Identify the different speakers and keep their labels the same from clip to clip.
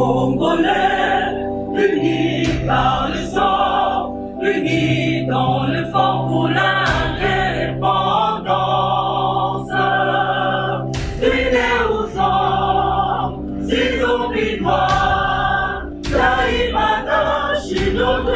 Speaker 1: Congolais, unis par le sang, unis dans le fort pour l'indépendance. Unis aux hommes, si oublidois, Taïmada, Chinodo,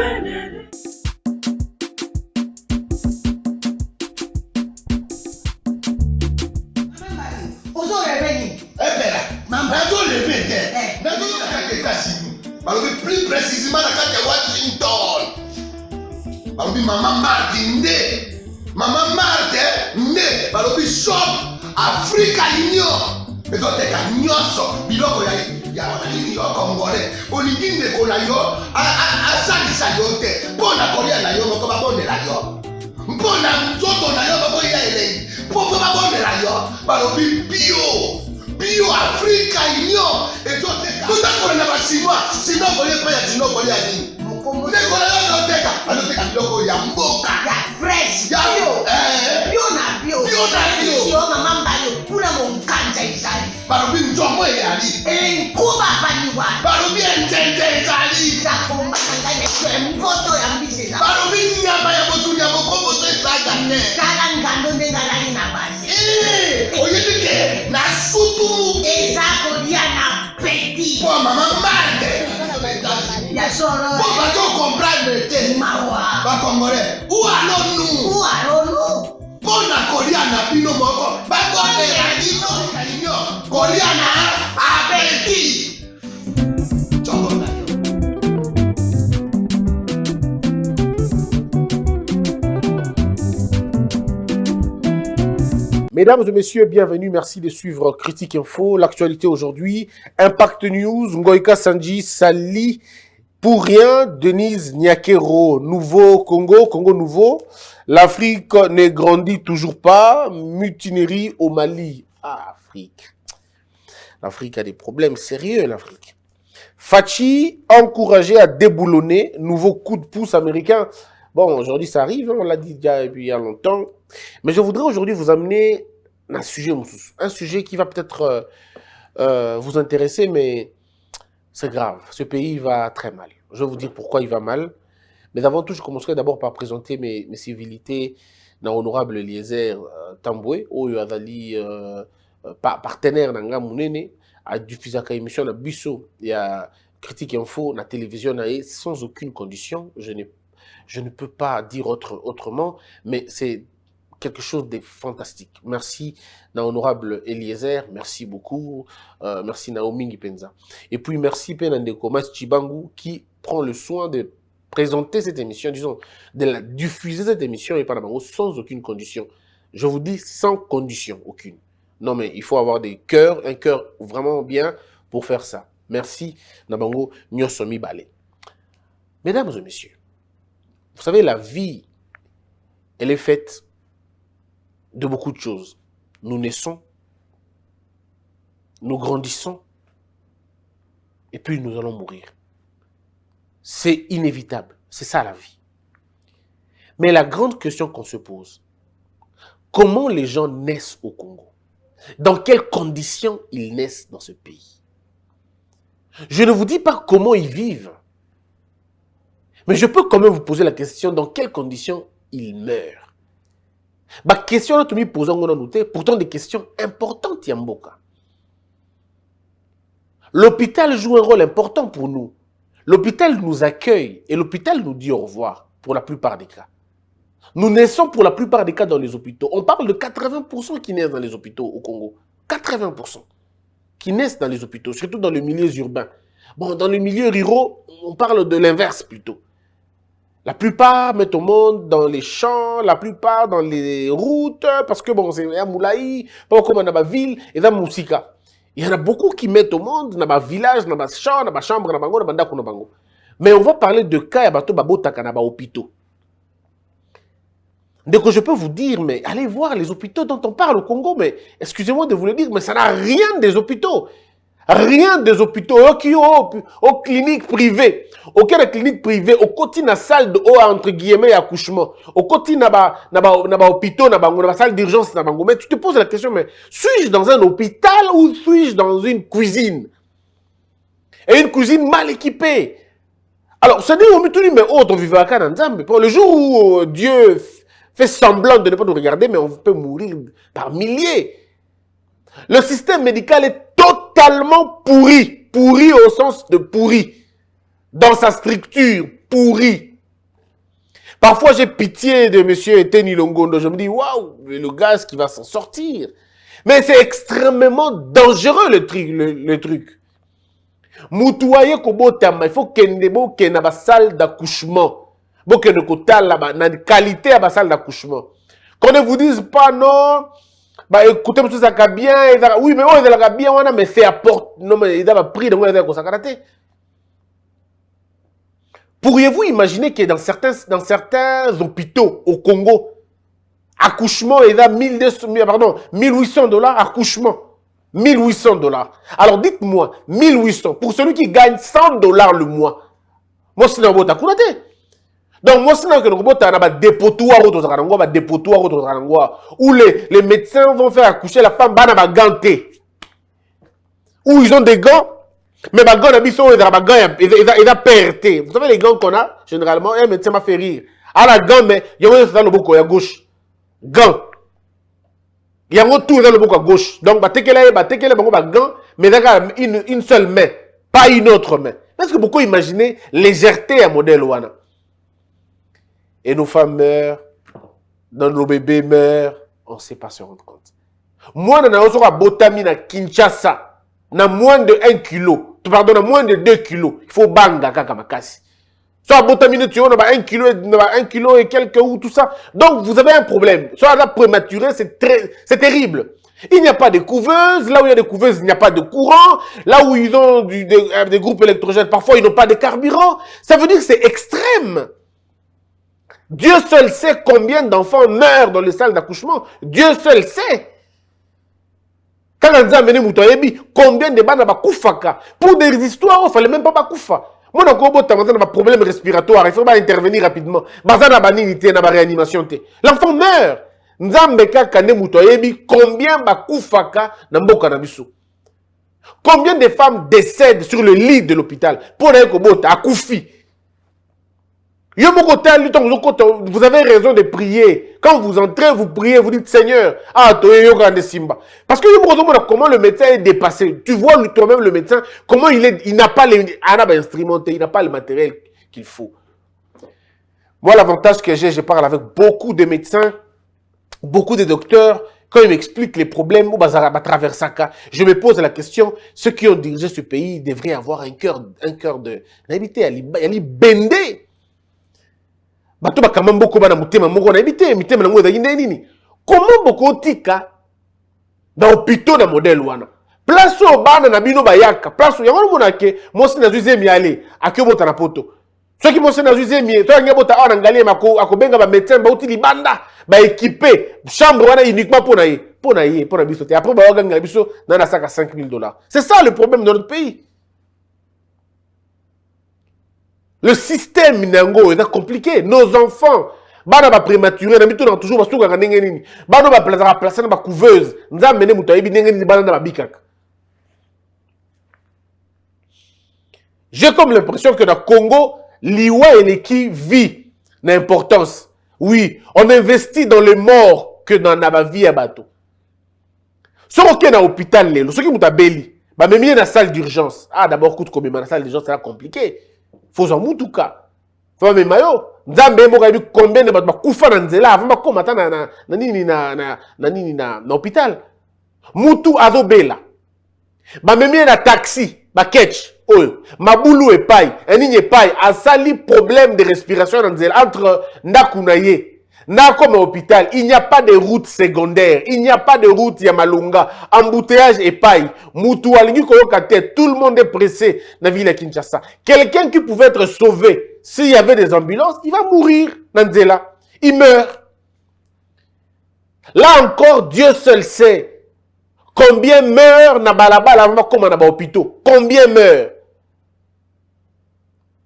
Speaker 2: plus précisément dans Washington. Maman Martin Maman Martin shop Africa Union. Mais donc t'es qu'à nyonso biloko ya congolais. Oligine kola yo asalisa yo te. Pona kolia na yo moko babondela yo. Mpona nzoto na yo bako ya elei. Poko babondela yo balobi bio Africa Union. Et donc t'es qu'à tout na basinois. Sinon kolia pa ya sinon kolia ni. Nekola yo teka. Aloteka biloko ya mboka.
Speaker 3: Ya fresh.
Speaker 2: Ya
Speaker 3: Bio na bio. Sio mama mbayo kuna mkanja izali.
Speaker 2: Barobi njomo yali.
Speaker 3: Kuba baniwa.
Speaker 2: Barobi entende izali.
Speaker 3: Takomba ngane mboto ya mbiseza.
Speaker 2: Barobi nyama ya botu ya bokombo to isaga ne.
Speaker 3: Kala ngando ndengalani na basi.
Speaker 2: Oyedike na sutu.
Speaker 3: Ezako dia na petit.
Speaker 2: Pour maman Mande.
Speaker 3: Ya soro.
Speaker 2: Pour pas to comprendre te.
Speaker 3: Mawa.
Speaker 2: Ba congolais. Où allons-nous? Pona Koriana Pino Moko, Bagone Radino, Koriana Abeti.
Speaker 4: Mesdames et messieurs, bienvenue, merci de suivre Critique Info. L'actualité aujourd'hui, Impact News, Ngoïka Sanji, Sali, pour rien, Denise Nyakero, nouveau Congo, Congo nouveau. L'Afrique ne grandit toujours pas, mutinerie au Mali. Ah, Afrique. L'Afrique a des problèmes sérieux, l'Afrique. Fachi, encouragé à déboulonner, nouveau coup de pouce américain. Bon, aujourd'hui ça arrive, on l'a dit déjà il y a longtemps. Mais je voudrais aujourd'hui vous amener un sujet qui va peut-être vous intéresser, mais c'est grave. Ce pays va très mal. Je vais vous dire pourquoi il va mal. Mais avant tout, je commencerai d'abord par présenter mes civilités dans l'honorable Eliezer Tamboué, où Azali partenaire dans Mounene, a diffusé une émission de Bisso et à Critique Info, la télévision, sans aucune condition. Je ne peux pas dire autrement, mais c'est quelque chose de fantastique. Merci, l'honorable Eliezer, merci beaucoup. Merci Naomi Ngipenza. Et puis merci Penandeko Mas Chibangu qui prend le soin de présenter cette émission, disons, de la diffuser cette émission et sans aucune condition. Je vous dis sans condition aucune. Non mais il faut avoir des cœurs, un cœur vraiment bien pour faire ça. Merci Nabango Nyosomi Balé. Mesdames et messieurs, vous savez, la vie, elle est faite de beaucoup de choses. Nous naissons, nous grandissons, et puis nous allons mourir. C'est inévitable, c'est ça la vie. Mais la grande question qu'on se pose, comment les gens naissent au Congo? Dans quelles conditions ils naissent dans ce pays? Je ne vous dis pas comment ils vivent, mais je peux quand même vous poser la question, dans quelles conditions ils meurent? Ma question là, tu me poses, pourtant des questions importantes, Yamboka. L'hôpital joue un rôle important pour nous. L'hôpital nous accueille et l'hôpital nous dit au revoir pour la plupart des cas. Nous naissons pour la plupart des cas dans les hôpitaux. On parle de 80% qui naissent dans les hôpitaux au Congo. 80% qui naissent dans les hôpitaux, surtout dans les milieux urbains. Bon, dans les milieux ruraux, on parle de l'inverse plutôt. La plupart mettent au monde dans les champs, la plupart dans les routes, parce que bon, c'est un moulaï, pas comme dans ma ville, et dans Moussika. Il y en a beaucoup qui mettent au monde dans ma village, dans ma champ, dans ma chambre, dans ma bango, dans ma ndako, dans ma bango. Mais on va parler de cas à bateau babotaka dans ma hôpitaux. Donc je peux vous dire, mais allez voir les hôpitaux dont on parle au Congo, mais excusez-moi de vous le dire, mais ça n'a rien des hôpitaux. Rien des hôpitaux, aux cliniques privées. Aucune clinique privée, au côté de la salle de haut, entre guillemets, accouchement. Au côté de la hôpital, de la salle d'urgence, mais tu te poses la question, mais suis-je dans un hôpital ou suis-je dans une cuisine? et une cuisine mal équipée. Alors, ça dit, mais autre vivre à Kananzambe. Le jour où Dieu fait semblant de ne pas nous regarder, mais on peut mourir par milliers. Le système médical est totalement pourri. Pourri au sens de pourri. Dans sa structure, pourri. Parfois, j'ai pitié de M. Eteni Longondo. Je me dis, waouh, le gars, est-ce qu'il va s'en sortir? Mais c'est extrêmement dangereux, le truc. Moutouaye kobotama, il faut qu'il y ait une salle d'accouchement. Il faut qu'il y ait une qualité à la salle d'accouchement. Qu'on ne vous dise pas non, bah écoutez, ça va bien, oui, mais ça va bien, mais c'est apporte, non, mais il a pris de moi, il a karaté. Pourriez-vous imaginer que dans certains hôpitaux au Congo, accouchement, il a 1800 $, accouchement. 1800 $. Alors dites-moi, 1800, pour celui qui gagne 100 $ le mois, moi c'est un bon takounate. Donc moi c'est un dépotoir où les médecins vont faire accoucher la femme ganté. Où ils ont des gants, mais les gants ils ont perté. Vous savez les gants qu'on a, généralement, un médecin m'a fait rire. À la gant, mais il y a dans le boko à gauche. Gants. Il y a tout dans le boko à gauche. Donc, gants, mais une seule main, pas une autre main. Est-ce que beaucoup imaginer légèreté à modèle Wana? Et nos femmes meurent, nos bébés meurent, on ne sait pas se rendre compte. Moi, on a aussi un botami à Kinshasa, na moins de 1 kilo, pardon, na moins de 2 kilos. Il faut banga kakamakasi. Soit botamine, tu as 1 kilo et quelques ou tout ça. Donc, vous avez un problème. Soit la prématurée, c'est terrible. Il n'y a pas de couveuse. Là où il y a des couveuses, il n'y a pas de courant. Là où ils ont des groupes électrogènes, parfois, ils n'ont pas de carburant. Ça veut dire que c'est extrême. Dieu seul sait combien d'enfants meurent dans les salles d'accouchement. Dieu seul sait. Quand on a amené Moutoyebi, combien de bandes bakufaka. Pour des histoires, il ne fallait même pas bakufa. Moi, je suis un problème respiratoire. Il faut intervenir rapidement. Réanimation. L'enfant meurt. Combien bakufaka na mboka na biso? Combien de femmes décèdent sur le lit de l'hôpital? Pour les kobota, akoufi. Vous avez raison de prier. Quand vous entrez, vous priez, vous dites Seigneur, parce que comment le médecin est dépassé. Tu vois toi-même le médecin, comment il n'a pas il n'a pas le matériel qu'il faut. Moi, l'avantage que j'ai, je parle avec beaucoup de médecins, beaucoup de docteurs. Quand ils m'expliquent les problèmes, je me pose la question, ceux qui ont dirigé ce pays devraient avoir un cœur de n'habiter à bender. Comment beaucoup tika dans l'hôpital na modèle wana place au bana na bino bayaka place ya wana monake mosi na zuième aller akobota na poto ceux qui mosi na zuième to nga bota ana ngalie akobenga ba médecin ba uti libanda ba équipé chambre wana uniquement pour na biso après ba waganga biso na saka $5000. C'est ça le problème dans notre pays. Le système est compliqué. Nos enfants, bana ba prématuré, na bitu na toujours ba suka ndenge nini. Bana ba placer na ba couveuse. Nza mene mutayebi ndenge nini bana na ba bikaka. J'ai comme l'impression que dans le Congo, l'iwa et l'équipe vit l'importance. Oui, on investit dans les morts que dans la vie à bateau. Si on est dans l'hôpital, ceux qui sont beli, bah même dans la salle d'urgence. Ah d'abord coûte combien dans la salle d'urgence, c'est compliqué. Faut en mutuka. Faut même mayo. Nzambe mo kabi combien de ba kufa na nzela avant ba komata na hôpital. Mutu azobela. Ba même na taxi, ba ketch. Oyo, mabulu epai, enini epai, asali problème de respiration dans nzela entre ndakunaye. Na comme hôpital, il n'y a pas de route secondaire, il n'y a pas de route Yamalunga, embouteillage et paille. Moutou alingi koyokate, tout le monde est pressé dans la ville de Kinshasa. Quelqu'un qui pouvait être sauvé, s'il y avait des ambulances, il va mourir dans Nzela. Il meurt. Là encore, Dieu seul sait combien meurent na balabala comme na hôpitaux. Combien meurent?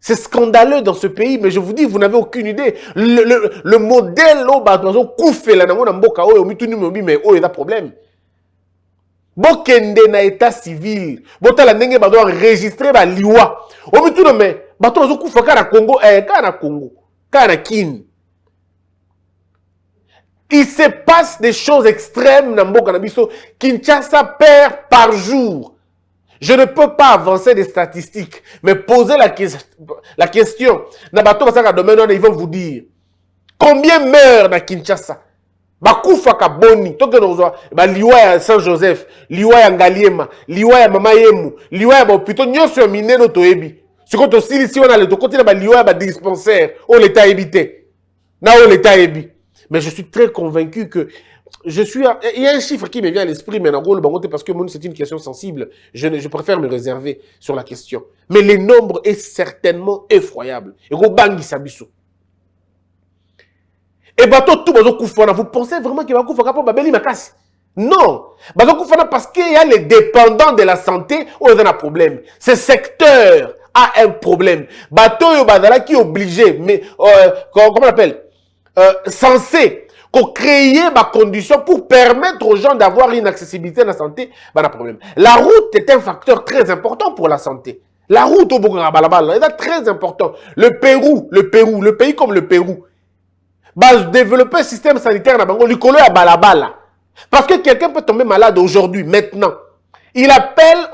Speaker 4: C'est scandaleux dans ce pays, mais je vous dis, vous n'avez aucune idée. Le modèle, mais il y a problème. bokende na état civil botala ndenge bazo enregistrer ba liwa omi tout mais bato bazo kufa ka na Congo ka na Congo ka na Kin. Il se passe des choses extrêmes dans mboka na biso. Kinshasa perd par jour. Je ne peux pas avancer des statistiques, mais poser la question. Na bato basaka domaine ils vont vous dire combien meurent na Kinshasa. Bakufa ka boni toke nozwa ba liwa ya Saint-Joseph, liwa ya Ngaliema, liwa ya Mama Yemu, liwa ya hôpital nyonso mineno toyebi. Siko to silisi wana le to côté na ba liwa ya ba dispensaire au l'état habité. Na au l'état ébi. Mais je suis très convaincu que il y a un chiffre qui me vient à l'esprit mais parce que c'est une question sensible, je préfère me réserver sur la question. Mais le nombre est certainement effroyable. Et go bangi sabiso. Et bateau tout bazo kufana, vous pensez vraiment qu'il va kufaka pour babeli makasi? Non, bazo kufana parce qu'il y a les dépendants de la santé où il y a un problème. Ce secteur a un problème. Bateau yo bazala qui est obligé, mais comment on appelle, censé créer ma condition pour permettre aux gens d'avoir une accessibilité à la santé, bah un problème. La route est un facteur très important pour la santé. La route au Bourg-Balabala est très important. Le pays comme le Pérou, bah, développer un système sanitaire na bango likolo ya balabala. Parce que quelqu'un peut tomber malade aujourd'hui, maintenant. Il appelle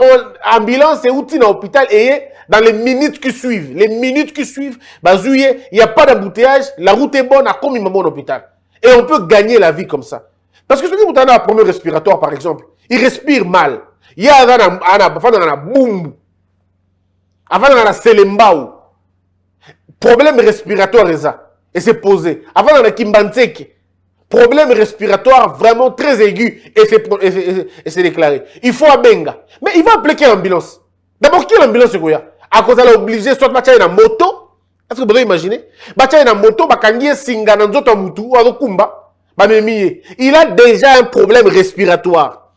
Speaker 4: ambulance et outil dans l'hôpital et dans les minutes qui suivent. Les minutes qui suivent, bah, il n'y a pas d'embouteillage, la route est bonne, à comme il m'a bon hôpital. Et on peut gagner la vie comme ça. Parce que ceux qui ont un problème respiratoire, par exemple, ils respirent mal. Il y a un boum. Avant dans la selembao. Problème respiratoire, et c'est posé. Avant dans la kimbantseke. Problème respiratoire vraiment très aigu et c'est déclaré. Il faut à Benga. Mais il va appeler quelle ambulance? D'abord, quelle ambulance c'est quoi? À cause elle est obligée, soit de une moto. Est-ce que vous pouvez imaginer? Une moto, singa dans d'autres mutu, il a déjà un problème respiratoire.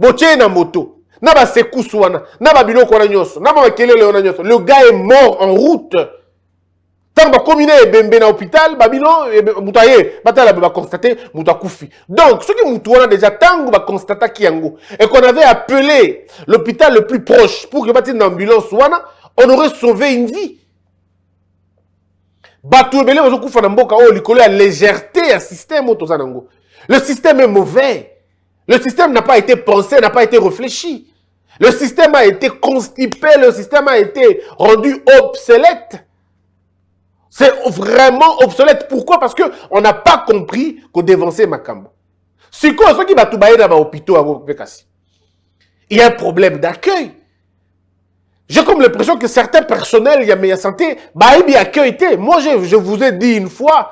Speaker 4: Une moto. Le gars est mort en route. Tant que communé est bembé dans l'hôpital, Babylon, va constater Moutakufi. Donc, ce qui nous a déjà tant va constater Kiango et qu'on avait appelé l'hôpital le plus proche pour que une ambulance on aurait sauvé une vie. La légèreté à système. Le système est mauvais. Le système n'a pas été pensé, n'a pas été réfléchi. Le système a été constipé, le système a été rendu obsolète. C'est vraiment obsolète. Pourquoi? Parce qu'on n'a pas compris qu'on dévançait Makambo. C'est quoi ce qui va tout bailler dans l'hôpital à Wopekasi? Il y a un problème d'accueil. J'ai comme l'impression que certains personnels, il y a meilleure santé, accueillent. Moi, je vous ai dit une fois,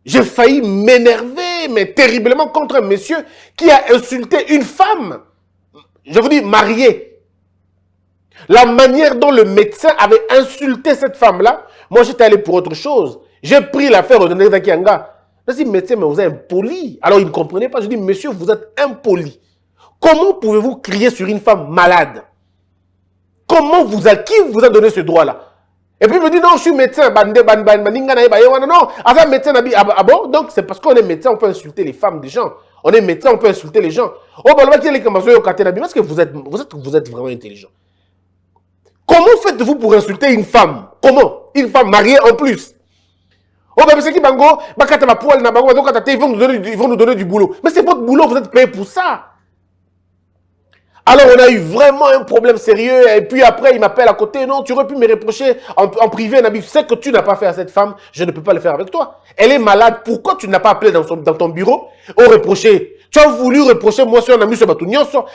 Speaker 4: j'ai failli m'énerver, mais terriblement contre un monsieur qui a insulté une femme. Je vous dis, mariée. La manière dont le médecin avait insulté cette femme-là, moi j'étais allé pour autre chose. J'ai pris l'affaire au Donneur Dakianga. Je dis, médecin, mais vous êtes impoli. Alors il ne comprenait pas. Je dis, monsieur, vous êtes impoli. Comment pouvez-vous crier sur une femme malade? Qui vous a donné ce droit-là? Et puis il me dit, non, je suis médecin. Non, avant médecin, ah bon? Donc c'est parce qu'on est médecin, on peut insulter les femmes des gens. On est médecin, on peut insulter les gens. Oh, est-ce que vous êtes vraiment intelligent? Comment faites-vous pour insulter une femme? Comment? Une femme mariée en plus. Oh, ben, c'est qui bango? Ils vont nous donner du boulot. Mais c'est votre boulot, vous êtes payé pour ça. Alors, on a eu vraiment un problème sérieux. Et puis après, il m'appelle à côté. Non, tu aurais pu me reprocher en privé. C'est que tu n'as pas fait à cette femme. Je ne peux pas le faire avec toi. Elle est malade. Pourquoi tu ne l'as pas appelée dans ton bureau? Au reprocher. Tu as voulu reprocher moi sur un ami sur Batounionso.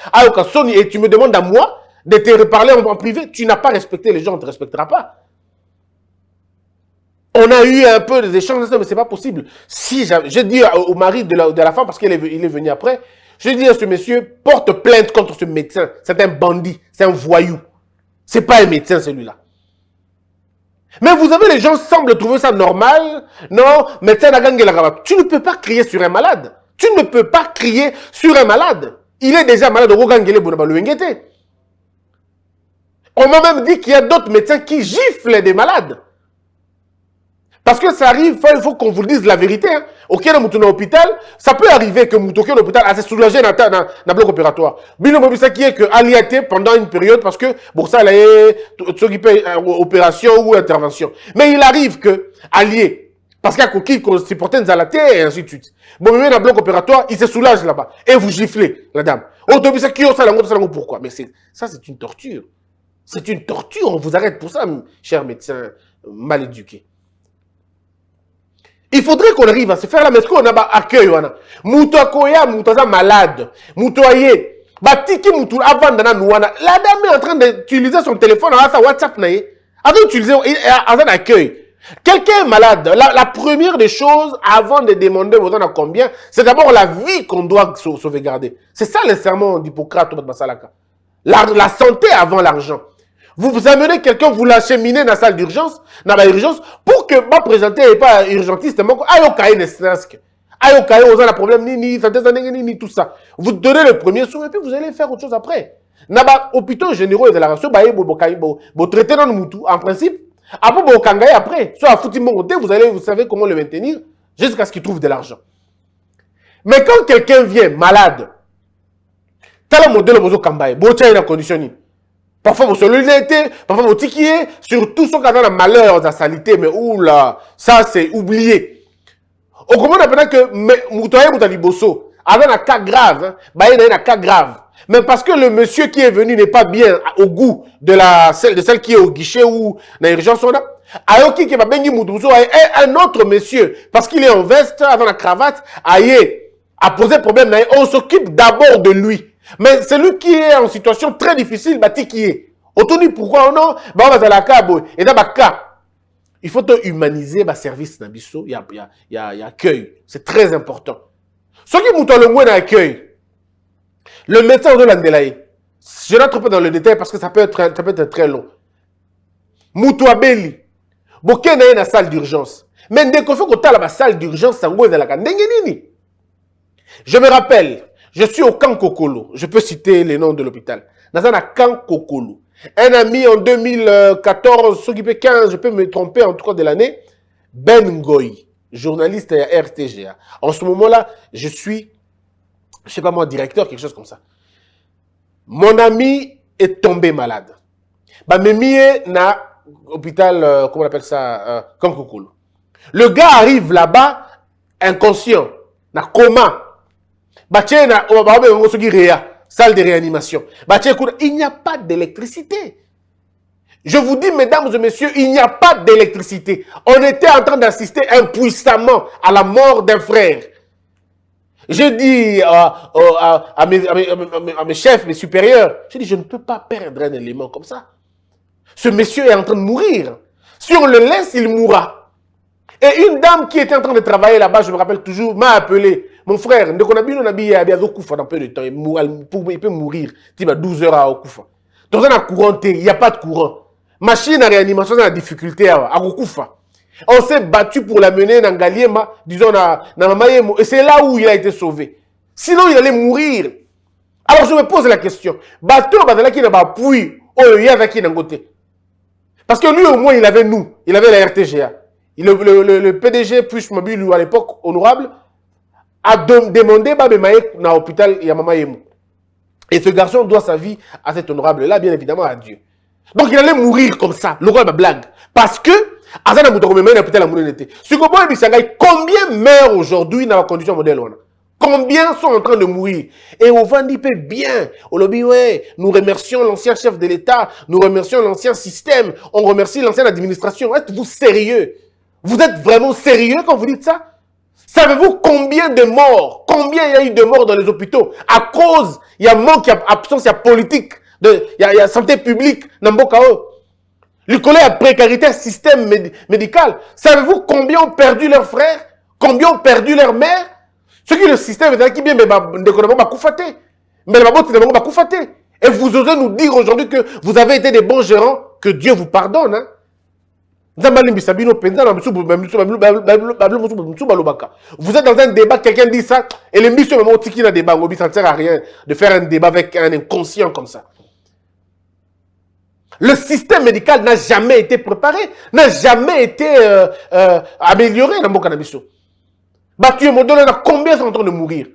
Speaker 4: Et tu me demandes à moi de te reparler en privé. Tu n'as pas respecté les gens, on ne te respectera pas. On a eu un peu des échanges, mais c'est pas possible. Si j'ai dit au mari de la femme, parce qu'il est venu après, je dis à ce monsieur, porte plainte contre ce médecin. C'est un bandit, c'est un voyou. C'est pas un médecin celui-là. Mais vous avez les gens semblent trouver ça normal. Non, médecin Nagangela. Tu ne peux pas crier sur un malade. Tu ne peux pas crier sur un malade. Il est déjà malade. On m'a même dit qu'il y a d'autres médecins qui giflent des malades. Parce que ça arrive, il faut qu'on vous le dise la vérité. Hein. Ok, dans mon hôpital, ça peut arriver que mon hôpital a se soulagé dans le bloc opératoire. Mais le ça qui est que aliaté pendant une période parce que bon ça là s'occuper opération ou intervention. Mais il arrive que allié parce qu'il y a coquille qu'on supportait des alatés et ainsi de suite. Bon, mais dans le bloc opératoire, il se soulage là-bas et vous giflez la dame. Autobus qui ça pourquoi? Mais ça c'est une torture. C'est une torture. On vous arrête pour ça, cher médecin mal éduqué. Il faudrait qu'on arrive à se faire là, mais est-ce qu'on a accueil, wana? Mouto akoya, mouto aza malade. Mouto aye. Batiki mouto avant d'ana nouana. La dame est en train d'utiliser son téléphone, à sa WhatsApp naye. Avant d'utiliser, avant d'accueil. Quelqu'un est malade. La première des choses, avant de demander aux gens à combien, c'est d'abord la vie qu'on doit sauvegarder. C'est ça le serment d'Hippocrate, la santé avant l'argent. Vous amenez quelqu'un, vous l'acheminez dans la salle d'urgence, dans l'urgence, pour que ma présenter et pas urgentiste, ayokaye ne serait-ce que. Ayokaye, vous avez un problème, ni tout ça. Vous donnez le premier soin et puis vous allez faire autre chose après. Naba, hôpitaux généraux et de la race, vous traitez dans le moutou, en principe. Après, vous kangaye après. Soit à foutu monté, vous savez comment le maintenir, jusqu'à ce qu'il trouve de l'argent. Mais quand quelqu'un vient malade, tel modèle, vous kangaye, vous avez une condition. Parfois, vous solidité, parfois, vous tiquiez, surtout ceux qui ont la malheur, la salité, mais oula, ça c'est oublié. Au comment on appelle que Moutoye Moutaliboso, avec un cas grave, il y a un cas grave. Mais parce que le monsieur qui est venu n'est pas bien au goût de celle qui est au guichet ou dans l'urgence, on a. Ayoki qui va bengi Moutouso, un autre monsieur, parce qu'il est en veste, avec la cravate, a posé problème, on s'occupe d'abord de lui. Mais celui qui est en situation très difficile, qui est. Autour pourquoi non? Il faut humaniser le service d'Abisso. Il y a accueil. C'est très important. Ce qui est le moins d'accueil, le médecin de l'Andelaï, je n'entre pas dans le détail parce que ça peut être très long. Moutouabeli, Boké n'a une salle d'urgence. Mais dès qu'on fait qu'on a la salle d'urgence, ça va la je me rappelle. Je suis au camp Kokolo. Je peux citer les noms de l'hôpital. Dans un camp Kokolo. Un ami en 2014, s'occupait 15, je peux me tromper en tout cas de l'année, Ben Ngoy, journaliste à RTGA. En ce moment-là, je suis, je sais pas moi, directeur, quelque chose comme ça. Mon ami est tombé malade. Mimi na hôpital, comment on appelle ça, camp Kokolo. Le gars arrive là-bas, inconscient, na coma. Salle de réanimation. Il n'y a pas d'électricité. Je vous dis, mesdames et messieurs, il n'y a pas d'électricité. On était en train d'assister impuissamment à la mort d'un frère. Je dis à mes chefs, mes supérieurs, je dis, je ne peux pas perdre un élément comme ça. Ce monsieur est en train de mourir. Si on le laisse, il mourra. Et une dame qui était en train de travailler là-bas, je me rappelle toujours, m'a appelé. Mon frère, dès qu'on a bien habillé à Koufa dans peu de temps, il peut mourir. Il va 12 heures à Koufa. Dans un courant, il n'y a pas de courant. Machine à réanimation, c'est la difficulté à Koufa. On s'est battu pour l'amener dans Galiema, disons, dans Mamayemo, et c'est là où il a été sauvé. Sinon, il allait mourir. Alors, je me pose la question. Bateau, qui n'a pas appui, il y avait qui n'a côté. Parce que lui, au moins, il avait nous. Il avait la RTGA. Le PDG, plus mobile, à l'époque, honorable, a demandé dans l'hôpital Yamamayemu. Et ce garçon doit sa vie à cet honorable-là, bien évidemment, à Dieu. Donc, il allait mourir comme ça. Le roi de blague. Parce que, combien meurent aujourd'hui dans la condition modèle? Combien sont en train de mourir? Et on va dire bien. Au lobby, ouais, nous remercions l'ancien chef de l'État. Nous remercions l'ancien système. On remercie l'ancienne administration. Êtes-vous sérieux? Vous êtes vraiment sérieux quand vous dites ça? Savez-vous combien de morts, combien il y a eu de morts dans les hôpitaux à cause, il y a manque, il y a absence, il y a politique, il y a santé publique, Nambokao. Le collège a précarité, système médical. Savez-vous combien ont perdu leurs frères? Combien ont perdu leurs mères? Ce qui est le système est qui bien, mais et vous osez nous dire aujourd'hui que vous avez été des bons gérants, que Dieu vous pardonne, hein? Vous êtes dans un débat, quelqu'un dit ça, et les missions même au tiki dans débat, ça ne sert à rien de faire un débat avec un inconscient comme ça. Le système médical n'a jamais été préparé, n'a jamais été amélioré dans mon cannabis. Tu es modèle, combien sont en train de mourir?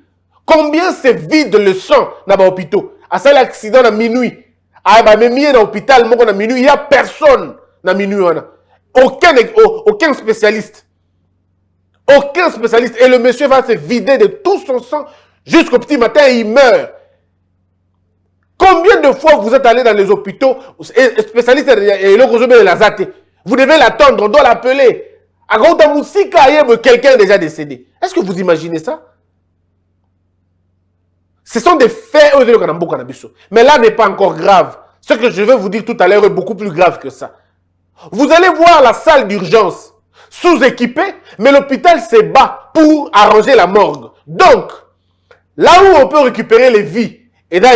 Speaker 4: Combien c'est vide le sang dans les hôpitaux? À ça, l'accident à minuit. Même dans l'hôpital, à minuit, il n'y a personne dans minuit. Aucun spécialiste. Aucun spécialiste. Et le monsieur va se vider de tout son sang jusqu'au petit matin et il meurt. Combien de fois vous êtes allé dans les hôpitaux, spécialiste et vous devez l'attendre, on doit l'appeler. Quelqu'un est déjà décédé. Est-ce que vous imaginez ça? Ce sont des faits. Mais là n'est pas encore grave. Ce que je vais vous dire tout à l'heure est beaucoup plus grave que ça. Vous allez voir la salle d'urgence sous-équipée, mais l'hôpital se bat pour arranger la morgue. Donc, là où on peut récupérer les vies, et là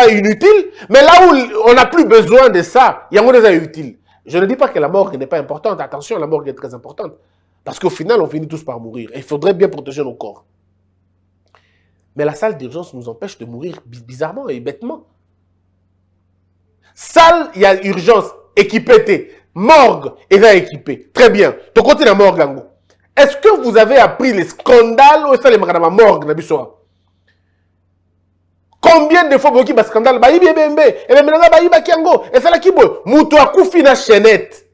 Speaker 4: inutile, mais là où on n'a plus besoin de ça, il y a déjà utile. Je ne dis pas que la morgue n'est pas importante. Attention, la morgue est très importante. Parce qu'au final, on finit tous par mourir. Et il faudrait bien protéger nos corps. Mais la salle d'urgence nous empêche de mourir bizarrement et bêtement. Salle, il y a urgence, équipée, morgue, et là équipée. Très bien. Tu continues la morgue, Lango. Est-ce que vous avez appris les scandales ou ça les morgue, Nabisoa? Combien de fois vous avez scandale? Et maintenant, et ça là qui boit. Moutou a koufi na chaînette.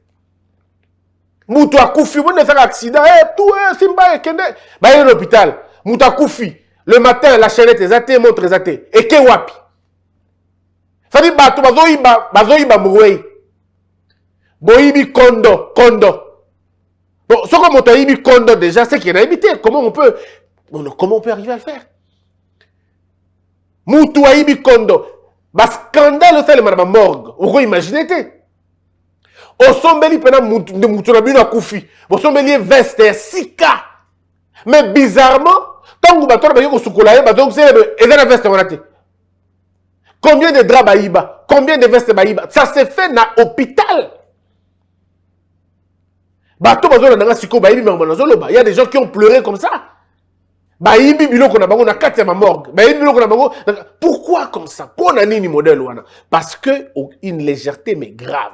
Speaker 4: Moutou a koufi, vous n'avez pas accident. Tout est simba kende. Bah, l'hôpital. Moutou a koufi. Le matin, la chaînette est zate, montre est zate. Et que wapi? Ça dit, bah, tu bazoïba moué. Boïbi kondo. Bon, ce qu'on m'a dit kondo déjà, c'est qu'il y a habité. Comment on peut arriver à le faire? Moutou aibi kondo. Bas scandale ça le madame morgue. Vous imaginez? Au sombeli pena moutou na bino akufi. Au sombeli veste sika. Mais bizarrement, tant que bato na bayo soukola bato c'est la veste on a été. Combien de draps baïba? Combien de vestes baïba? Ça se fait dans l'hôpital. Bato bazo na nga siko baïbi mais il y a des gens qui ont pleuré comme ça. Pourquoi comme ça? Parce que une légèreté mais grave.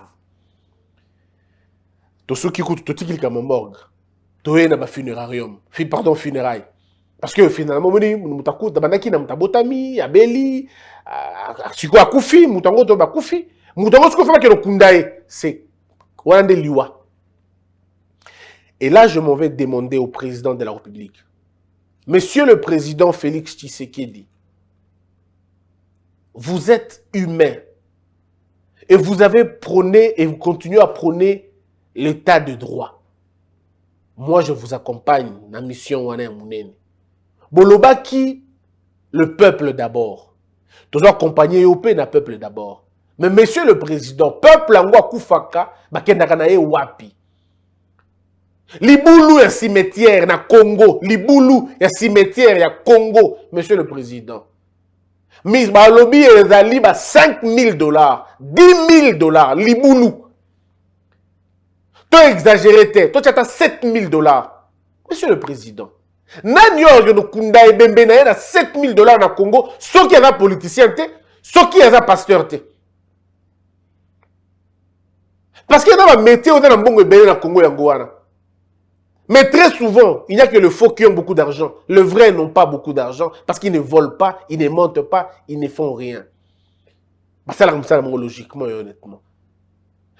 Speaker 4: Tous ceux qui écoutent, tout qui comme morgue, tout est dans ma funérarium, funérailles. Parce que finalement, nous t'accouts, d'abandaki na mutabotami, abeli, siko akufi, mutango to bakufi, mutango siko fait que le kundae, c'est wande liwa. Et là, je m'en vais demander au président de la République. Monsieur le Président Félix Tshisekedi, vous êtes humain et vous avez prôné et vous continuez à prôner l'état de droit. Moi, je vous accompagne dans la mission Wane Mounene. Bolobaki, le peuple d'abord. Tu dois accompagner au peuple d'abord. Mais Monsieur le Président, peuple angwa kufaka, bakendakanaye wapi. Liboulou est cimetière na Congo. Liboulou est cimetière ya Congo, Monsieur le Président. Miss Balobi et Zali ba $5 000, $10 000, Liboulou. Tu exagéré, toi tu as $7 000. Monsieur le Président. Nanyo yo kunda e bembe na na $7 000 na Congo, ceux qui sont politiciens, ceux qui sont pasteurs. Parce qu'il y a un métier dans le Congo et Angoana. Mais très souvent, il n'y a que le faux qui ont beaucoup d'argent. Le vrai n'ont pas beaucoup d'argent parce qu'ils ne volent pas, ils ne mentent pas, ils ne font rien. C'est ça logiquement et honnêtement.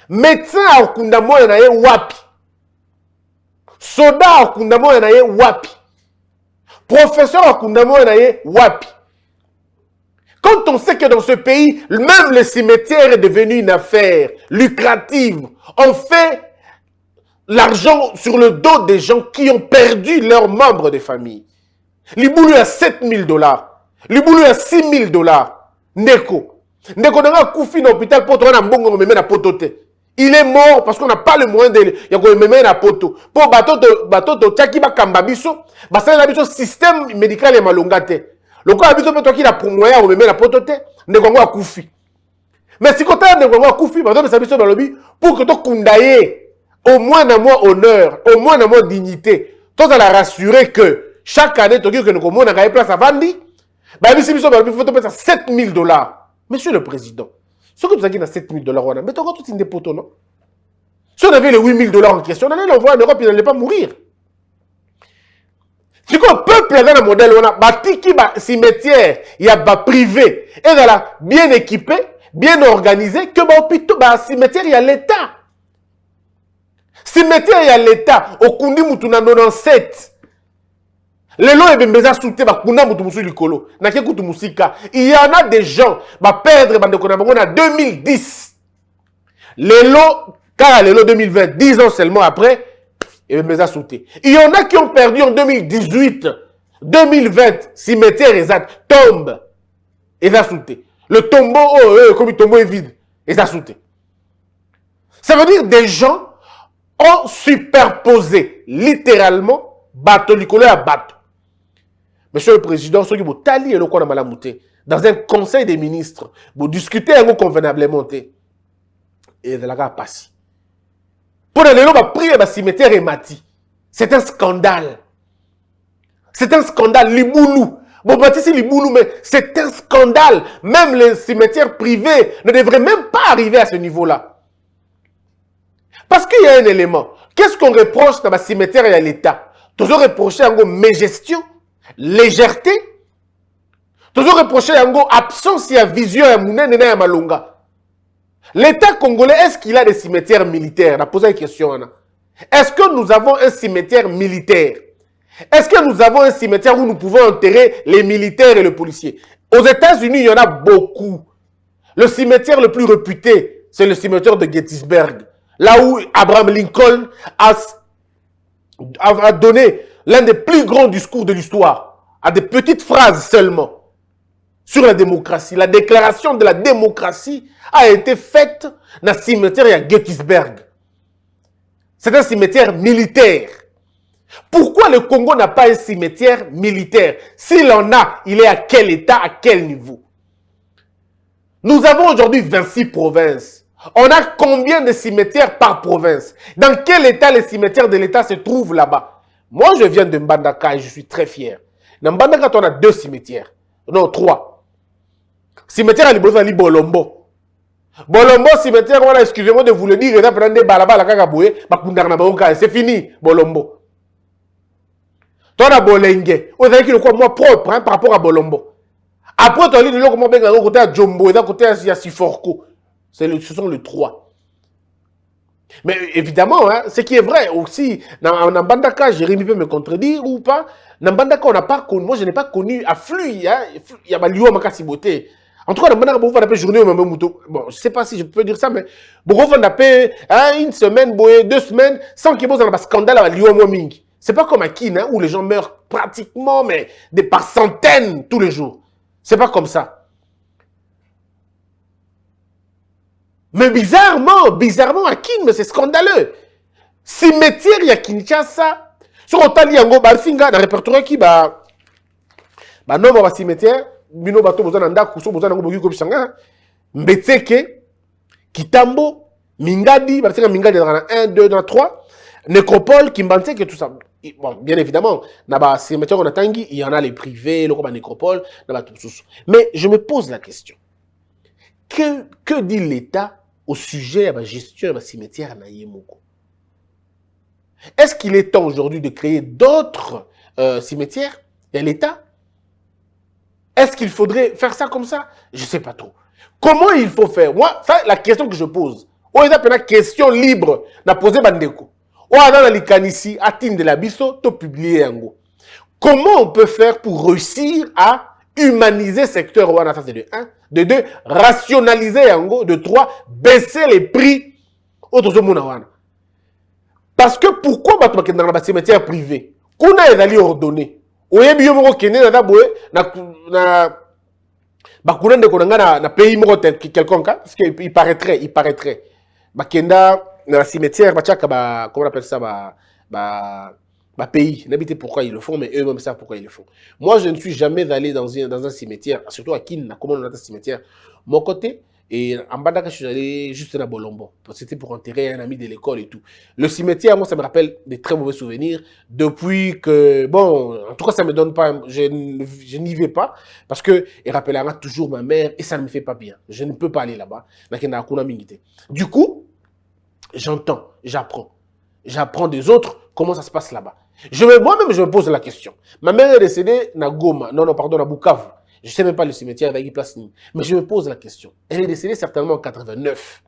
Speaker 4: Médecin à Okundamo y en a wapi. Soda à Okundamo y en a wapi. Professeur à Okundamo y en a wapi. Quand on sait que dans ce pays, même le cimetière est devenu une affaire lucrative, on fait l'argent sur le dos des gens qui ont perdu leurs membres de famille. Liboulou a $7 000. Liboulou a $6 000. Neko. Neko n'a koufi dans l'hôpital pour trouver un bon gomme na potote. Il est mort parce qu'on n'a pas le moyen de le na poto. Pour bateau de tchaki ba kambabiso, basa la biso système médical est malongate. Le corps habito peut qui la pour moyen au na potote, neko a koufi. Mais si quand on a koufi, bateau de sabiso dans le lobby pour que tu kundaye au moins dans mon honneur, au moins dans mon dignité, tu dois la rassurer que chaque année, tu dis que nous avons une place à vendre, il faut $7 000. Monsieur le Président, Ce que tu as dit dans 7 000 $, mais tu as encore tout une poteaux, non? Si on avait les 8 000 $ en question, on allait l'envoyer en Europe, il n'allait pas mourir. C'est quoi le peuple dans le modèle, on a bâti qui cimetière, il y a privé, et là, bien équipé, bien organisé, que hôpital, cimetière, il y a l'État. Cimetière, il y a l'État. Au Kundi Moutuna 97. Les lois et bembeza souté ba kuna mutu musu likolo. Na ke kutu musika. Il y en a des gens ba perdre bande kona bango na 2010. Les lots car les lots 2020, 10 ans seulement après, et bembeza souté. Il y en a qui ont perdu en 2018, 2020, cimetière exact tombe et ça souté. Le tombeau comme le tombeau est vide et ça souté. Ça veut dire des gens ont superposé littéralement bateau likolo à bateau. Monsieur le Président, ceux qui vous talient le quoi dans un conseil des ministres, vous discutez convenablement. Et de la gare passe. Pour les gens, prier le cimetière et mati. C'est un scandale. C'est un scandale. Liboulou. Bon, bâtissez Liboulou, mais c'est un scandale. Même les cimetières privés ne devraient même pas arriver à ce niveau-là. Parce qu'il y a un élément. Qu'est-ce qu'on reproche dans le cimetière et à l'État? Toujours reprocher en gros mégestion, légèreté. Toujours reprocher en gros absence et vision à Mounen et à Malonga. L'État congolais, est-ce qu'il a des cimetières militaires? On a posé une question. Est-ce que nous avons un cimetière militaire? Est-ce que nous avons un cimetière où nous pouvons enterrer les militaires et les policiers? Aux États-Unis, il y en a beaucoup. Le cimetière le plus réputé, c'est le cimetière de Gettysburg. Là où Abraham Lincoln a donné l'un des plus grands discours de l'histoire, à des petites phrases seulement, sur la démocratie. La déclaration de la démocratie a été faite dans le cimetière à Gettysburg. C'est un cimetière militaire. Pourquoi le Congo n'a pas un cimetière militaire? S'il en a, il est à quel état, à quel niveau? Nous avons aujourd'hui 26 provinces. On a combien de cimetières par province? Dans quel état les cimetières de l'État se trouvent là-bas? Moi, je viens de Mbandaka et je suis très fier. Dans Mbandaka, on a 2 cimetières. Non, 3. Cimetière à Liboza, Bolombo. Bolombo, cimetière, voilà, excusez-moi de vous le dire, c'est fini, Bolombo. Toi, on a Bolenge. Vous avez dit quoi, moi, propre, par rapport à Bolombo. Après, tu as dit, comment bien, à côté à Jombo, et d'un côté à Siforko. Ce sont les 3. Mais évidemment, hein, ce qui est vrai aussi, dans Mbandaka, Jérémy peut me contredire ou pas, dans Mbandaka, on n'a pas connu, moi je n'ai pas connu afflux, hein, il y a Liou Makasiboté. En tout cas, dans Mbandaka, on a journée au même mouton. Bon, je ne sais pas si je peux dire ça, mais on a une semaine, 2 semaines, sans qu'il y ait un scandale à Liou Momingi. Ce n'est pas comme à Kin, hein, où les gens meurent pratiquement, mais par centaines tous les jours. Ce n'est pas comme ça. Mais bizarrement, à Kin, mais c'est scandaleux. Cimetière, il y a Kinshasa. Sur Otali, Yango, Balfinga, dans le répertoire qui, non, cimetière, Bino Bato, Bozananda, Kousso, Bozanango, Bogi, Kobisanga, Mbetseke, Kitambo, Mingadi, Mingadi, dans 1, 2, dans 3, Nécropole, Kimbansek et tout ça. Bon, bien évidemment, dans le cimetière, on a Tanguy, il y en a les privés, le Nécropole, tout ça. Mais je me pose la question. Que dit l'État au sujet de la gestion de la cimetière à Nayemoko? Est-ce qu'il est temps aujourd'hui de créer d'autres cimetières? Il y a l'État. Est-ce qu'il faudrait faire ça comme ça? Je ne sais pas trop. Comment il faut faire? Moi, ça, la question que je pose. On a une question libre. Na posé Bandeko. On a dans l'ikanisi, atteindre de la biso, to publier en gros. Comment on peut faire pour réussir à humaniser le secteur? Ça c'est de 1. De 2, rationaliser en gros. De 3, baisser les prix. Parce que pourquoi on va dans la cimetière privée? Qu'on a allé ordonner. On a bien na pays quelconque, parce qu'il paraîtrait. Bakenda dans la cimetière, comment on appelle ça, pays. N'habitez pourquoi ils le font, mais eux-mêmes savent pourquoi ils le font. Moi, je ne suis jamais allé dans un cimetière, surtout à Kin, comment on a un cimetière. Mon côté, Et en Badaka, je suis allé juste à Bolombo. C'était pour enterrer un ami de l'école et tout. Le cimetière, moi, ça me rappelle des très mauvais souvenirs. Depuis que, bon, en tout cas, ça me donne pas, je n'y vais pas. Parce que, il rappellera toujours ma mère et ça ne me fait pas bien. Je ne peux pas aller là-bas. Du coup, j'entends, j'apprends. J'apprends des autres comment ça se passe là-bas. Moi-même, je me pose la question. Ma mère est décédée à Goma, à Bukavu. Je ne sais même pas le cimetière avec place. Mais je me pose la question. Elle est décédée certainement en 89.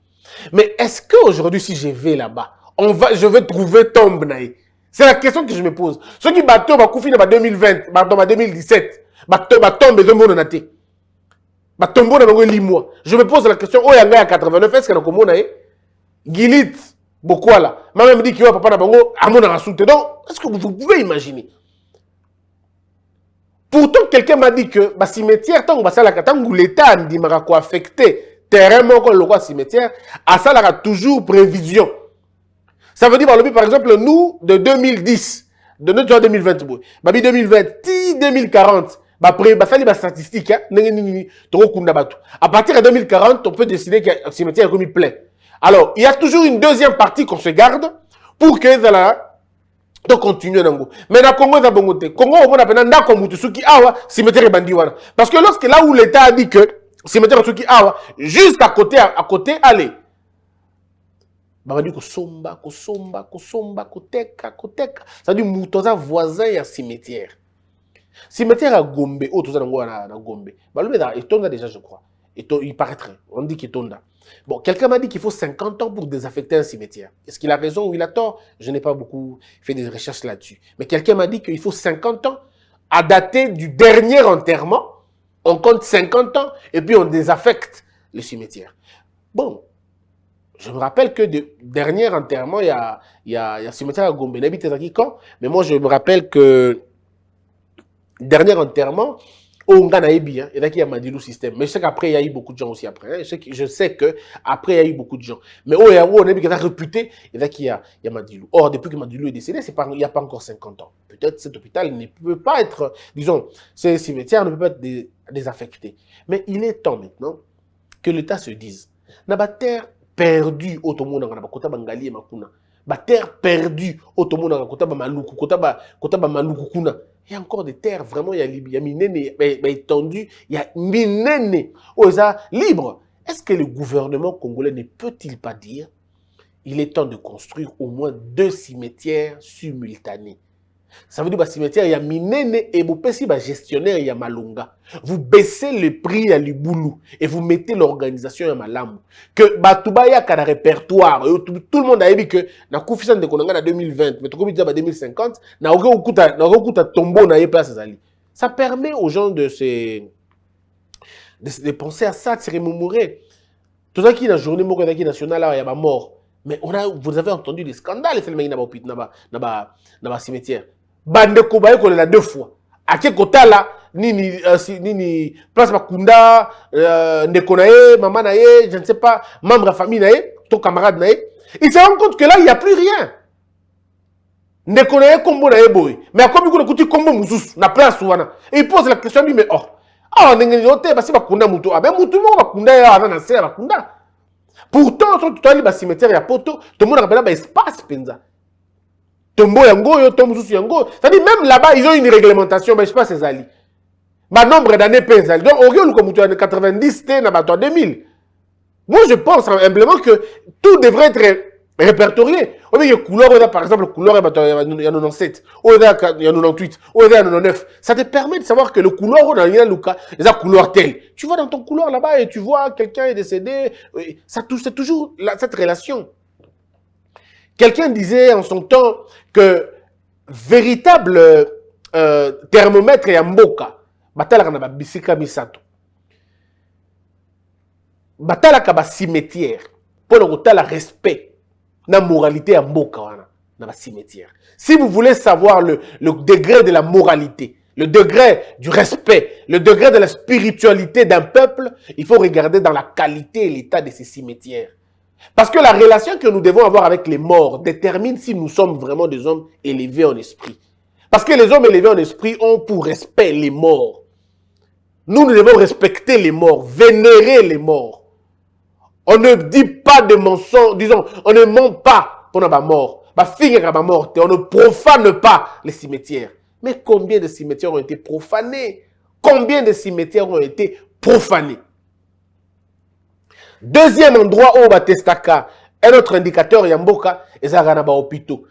Speaker 4: Mais est-ce qu'aujourd'hui, si je vais là-bas, je vais trouver tombe naïe? C'est la question que je me pose. Ceux qui battent au Bakoufi en 2020, en 2017, tombe de mon naté. Tombe de limois. Je me pose la question, oh, il y a 89, est-ce qu'il y a un naïe? Gilit, beaucoup là. Maman me dit qu'il y a papa Nabango, à mon arassoute. Donc, est-ce que vous pouvez imaginer? Pourtant, quelqu'un m'a dit que le cimetière, tant que l'État a affecté terrain, le cimetière, ça a toujours prévision. Ça veut dire, par exemple, nous, de 2010, de notre 2020, 2020, 2040, les statistiques, à partir de 2040, on peut décider que le cimetière est comme il plaît. Alors, il y a toujours une deuxième partie qu'on se garde pour que donc continuer nango. Mais na Congo za bongote. Congo on appelle ndako mutu suki awa cimetière bandi wana. Parce que lorsque là où l'État a dit que cimetière suki awa juste à côté allez. Ba bandi ko somba, koteka. Ça dit mutoza voisin ya cimetière. Cimetière à Gombe, autre za nango na Gombe. Ba lobe da etonda déjà je crois. Il paraîtrait, on dit qu'il tombe. Bon, quelqu'un m'a dit qu'il faut 50 ans pour désaffecter un cimetière. Est-ce qu'il a raison ou il a tort? Je n'ai pas beaucoup fait des recherches là-dessus. Mais quelqu'un m'a dit qu'il faut 50 ans à dater du dernier enterrement. On compte 50 ans et puis on désaffecte le cimetière. Bon, je me rappelle que de dernier enterrement, il y a un cimetière à Gombe. Mais moi, je me rappelle que dernier enterrement, au Nganaïbi, hein, il y a Madilou système. Mais je sais qu'après, il y a eu beaucoup de gens aussi après. Hein. Je sais qu'après, il y a eu beaucoup de gens. Mais on a qui est réputé, il y a Madilou. Or, depuis que Madilou est décédé, il n'y a pas encore 50 ans. Peut-être cet hôpital ne peut pas être, disons, ce cimetière ne peut pas être désaffecté. Mais il est temps maintenant que l'État se dise, na ba terre perdue, automona na ba kota bangali et makuna. Ba terre perdue, automona na kota ba maluku, kota ba maluku kuna. Il y a encore des terres, vraiment, il y a minene, étendu, il y a minene, libre. Est-ce que le gouvernement congolais ne peut-il pas dire il est temps de construire au moins 2 cimetières simultanés? Ça veut dire que cimetière, il y a minene et vous payez le gestionnaire, il y a malunga. Vous baissez le prix à l'Iboulou et vous mettez l'organisation à Malamu. Que Batubaya a un répertoire. Tout le monde a dit que na Koufissan de Konanga en 2020, mais tout le monde en 2050, na aucun tombeau na place ali. Ça permet aux gens de penser à ça, de se remémorer. Tout ça qui est la journée nationale, il y a mort. Mais vous avez entendu des scandales, c'est le mec dans le cimetière. Bande Kobaye qu'on l'a 2 fois. À quel côté là, ni place Makunda, Nekonaye, maman naye, je ne sais pas, membre de la famille naye, ton camarade naye. Ils se rendent compte que là, il n'y a plus rien. Nekonaye combo naye boy. Mais à quoi il y a combo moussous, na place ouana. Et il pose la question, lui, mais oh. Ah, n'engagez pas, c'est Makunda Moutou. Ah, ben Moutou, Makunda, il y a Makunda. Pourtant, tout à l'heure, le cimetière, il y a poto, tout le monde rappelle l'espace, penza. Tombo yango, tombo sous yango. C'est-à-dire, même là-bas, ils ont une réglementation, mais je ne sais pas ces alliés. Ma nombre d'années pèse. Donc, au lieu de 90, c'était en 2000. Moi, je pense simplement que tout devrait être répertorié. On dit que couleur, par exemple, couleur, il y a 97, il y a 98, il y a 99. Ça te permet de savoir que le couleur, on a rien, Lucas, il y a couleur telle. Tu vois dans ton couleur là-bas et tu vois quelqu'un est décédé. Ça touche, c'est toujours cette relation. Quelqu'un disait en son temps que véritable thermomètre est Mboka. Batala kana bisika misato. Batala kaba cimetière. Pour le respect. Na moralité à Mboka wana. Na cimetière. Si vous voulez savoir le degré de la moralité, le degré du respect, le degré de la spiritualité d'un peuple, il faut regarder dans la qualité et l'état de ces cimetières. Parce que la relation que nous devons avoir avec les morts détermine si nous sommes vraiment des hommes élevés en esprit. Parce que les hommes élevés en esprit ont pour respect les morts. Nous devons respecter les morts, vénérer les morts. On ne dit pas de mensonges, disons, on ne ment pas pour la mort. On ne profane pas les cimetières. Mais combien de cimetières ont été profanés? Combien de cimetières ont été profanés? Deuxième endroit où Batestaka, un autre indicateur Yamboka,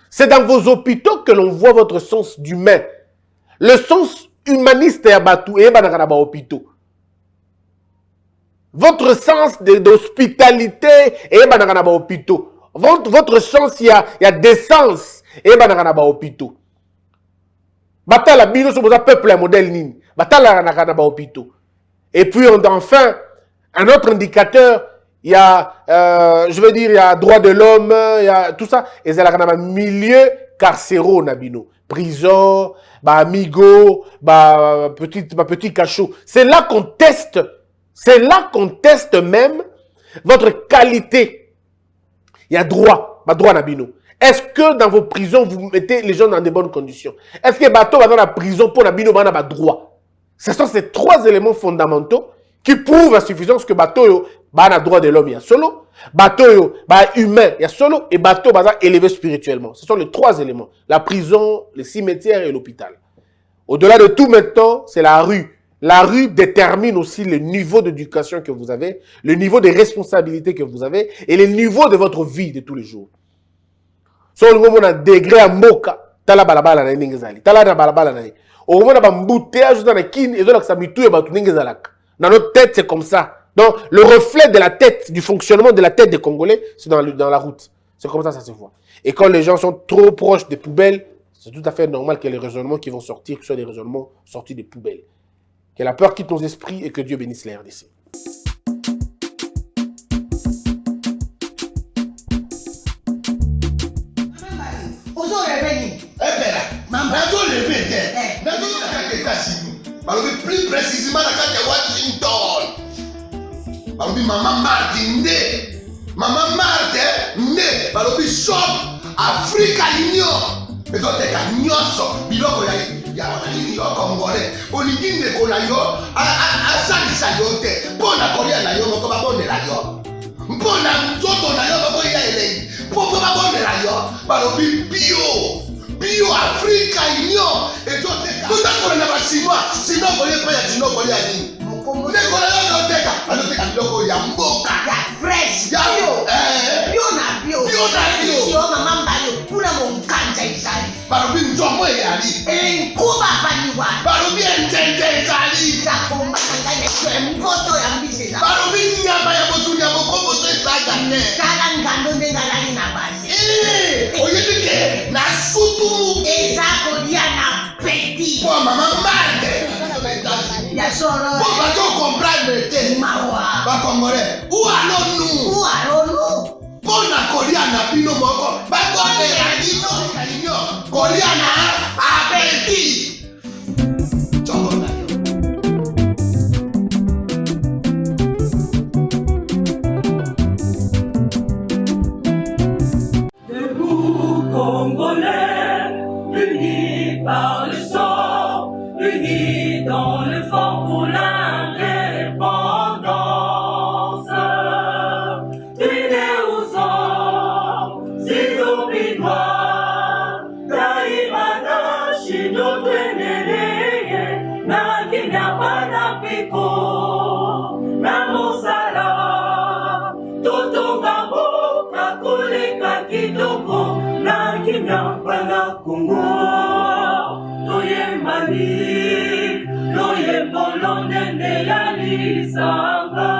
Speaker 4: c'est dans vos hôpitaux que l'on voit votre sens d'humain. Le sens humaniste Yabatou et Banagana hôpitaux. Votre sens d'hospitalité et Banagana hôpitaux. Votre sens, il y a décence et Banagana hôpitaux. Batala bino sur votre peuple un modèle nini. Batala Banagana hôpitaux. Et puis enfin, un autre indicateur, il y a, je veux dire, il y a droit de l'homme, il y a tout ça. Et c'est là milieu carcéraux, Nabino. Prison, amigo, petit cachot. C'est là qu'on teste même votre qualité. Il y a droit, Nabino. Est-ce que dans vos prisons, vous mettez les gens dans de bonnes conditions? Est-ce que bateau va dans la prison pour Nabino, va dans droit? Ce sont ces trois éléments fondamentaux qui prouvent à suffisance que bateau a droit de l'homme, il y a solo, bateau humain, il y a solo, et bateau élevé spirituellement. Ce sont les trois éléments. La prison, les cimetières et l'hôpital. Au-delà de tout maintenant, c'est la rue. La rue détermine aussi le niveau d'éducation que vous avez, le niveau de responsabilité que vous avez, et le niveau de votre vie de tous les jours. Si on a un degré à moka, tala balabala na ningezali, tala na balabala na. Au moment où on a un embouteillage dans la kin, et donc ça m'y tout et batou ningezalak. Dans notre tête, c'est comme ça. Donc, le reflet de la tête, du fonctionnement de la tête des Congolais, c'est dans la route. C'est comme ça se voit. Et quand les gens sont trop proches des poubelles, c'est tout à fait normal que les raisonnements qui vont sortir soient des raisonnements sortis des poubelles. Que la peur quitte nos esprits et que Dieu bénisse les RDC.
Speaker 2: Plus précisément dans Washington. Maman Marthe nde. Maman Marthe nde. Balobi shop Africa Union. Ezoteka nyonso biloko ya Congolais. Olingi ndeko na yo asalisa yo te. Mpona kolia na yo moko babondela yo. Mpona nzoto na yo bakoya elei. Mpo babondela yo. Balobi bio Africa Union. Ezoteka. Tutakola na basinois. Sino kolia pa ya sino kolia nini? Ndeko na yo oteka. Azoteka biloko ya mboka.
Speaker 3: Ya fresh. Bio na bio. Sio mama mbayo. Kuna monkanja izali.
Speaker 2: Barobi njomo yali.
Speaker 3: Nkuba baniwa.
Speaker 2: Barobi entende ezali.
Speaker 3: Takomba kanganya kwe mpoto ya mbise za.
Speaker 2: Barobi nyama ya botu ya mokombo to esaga ne.
Speaker 3: Kala ngando ndengalani na basi.
Speaker 2: Oyedike na sutu.
Speaker 3: Ezako dia na peti.
Speaker 2: Kwa mama mande.
Speaker 3: Ya soro.
Speaker 2: Kwa bato comprendre te.
Speaker 3: Mawa.
Speaker 2: Ba Congolais. Où allons-nous? Pona kolia na bino moko. Ba konde ya dino. Kolia na apeti. Chongo.
Speaker 1: Debout Congolais, unis par le sang, unis dans le fort pour l'indépendance. Tenez aux hommes, ces opinois, Taïmana, Chino, Teneleye, Nakinya, Panapiko, Namosala, Totongambo, Kakoleka, Kitoko, Nakinya, Panakungo, Toyemani, Loyembolonde, Yalisanga.